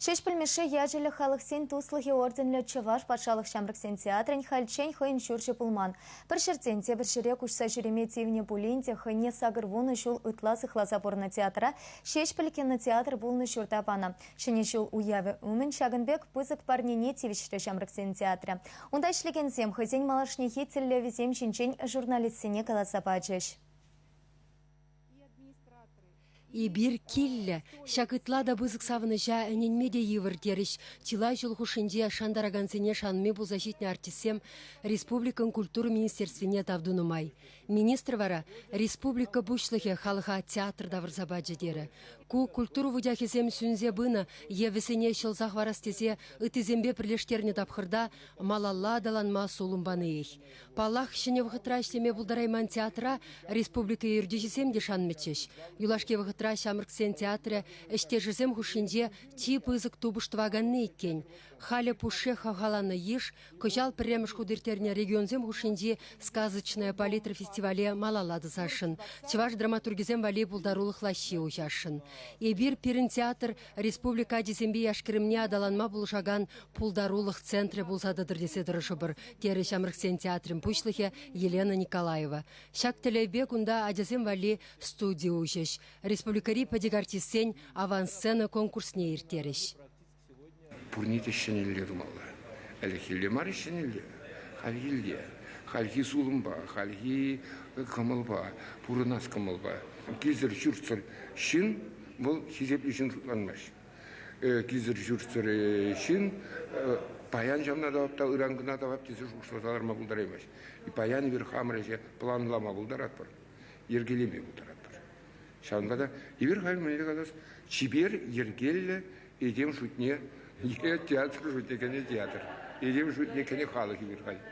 Шеш пілмеші яжелі халықсен туслығы орденлі Чуваш патшалық шамрықсен театрын хальчен хойын шүрші пулман. Бір шерценте бір шере күшса жүреме тевіне пулинте хойне сағыр вуны шул ұтласы хлазапорны театра шеш пілкені театр бұлны шүртапана. Шыне шул уявы үмін шагынбек пызык парнене тевішірі шамрықсен театры. Онда ішлігенсем хызен малашнехи телевизем шинчен журналистсене каласапачыш. И бир килле, шакытла бызык савыныжа әненмеде евір теріш, тила жылғышынде шандарагансене шанме бұл защитный артисем Республикан культура министерствене тавдунумай. Министр вара Республика бушлығы халыға театр давырзабаджы дері. Ку культуру вудяхезем сүнзе бына, евесене шылзақ варастезе ытызембе бірлештеріне тапқырда малалла даланма солымбаны ей. Палах шыне вғытра ішлеме бұлдарайман театра Республика ердежесем де шанмечеш. Юлашке вғытра Шамрыксен театры іште жызем хушинде тип ызык тубыштываганны иккен. Халя пуше хавгаланы еш, көжал піреміш худыртерне регионзем хушинде сказочная палитра фестивале малалады сашын. Чеваш драматургизем вали булдарулық лащи ужашын. Ебір пирін театр республика десембе яшкірімне адаланма булжаган пулдарулық центры булзадыдыр десе дұрышы бір. Тері Шамрыксен театрын пушлығы Елена Николаева. Шак телебе күнда адесем вали студия ужеш. Республикари падигартисен авансцена конкурсне иртереш. Пурните шенеллер мала. Әлі мар шенеллер. Хальгилде. Хальги сулымба, хальги камылба, пурынас камылба. Кизер жүрсір шин, бұл хизеп үшін тұтанмаш. Кизер жүрсір шин, паян жамна давапта, ырангына давап, тезі жұқшыларма бұлдар емеш. Паян бір хамыреше планлама бұлдар атпыр. Ергелеме бұлдар атпыр. Шаңғада, ебір қалмайлы қалас, чибер ергелі едем жұтне, театр жұтнекене театр. Едем жұтнекене халық ебір қал.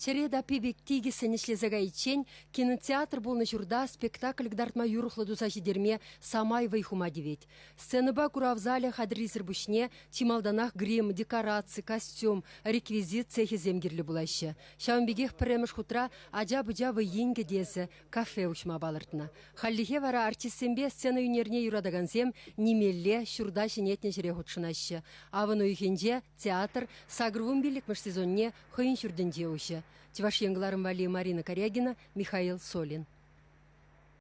Череда пибектиги сенешлезага ичен, кинотеатр болны журда спектакль гдартма юрухладу зажидерме самай вайхума девет. Сценыба кура в зале хадризер бушне, тималданах грим, декорации, костюм, реквизит цехи земгерлі булаще. Шаумбегех премеш хутра аджа-быджа вайенге десе, кафе учма балыртна. Халлихе вара артистсембе сцена юнерне юрадаганзем немелле шурда шенетне жире хутшынаще. Авану юхенде театр сагрвум биликмеш сезонне хойын шурденде уще. Чеваш Янгларым Вали Марина Корягина, Михаил Солин.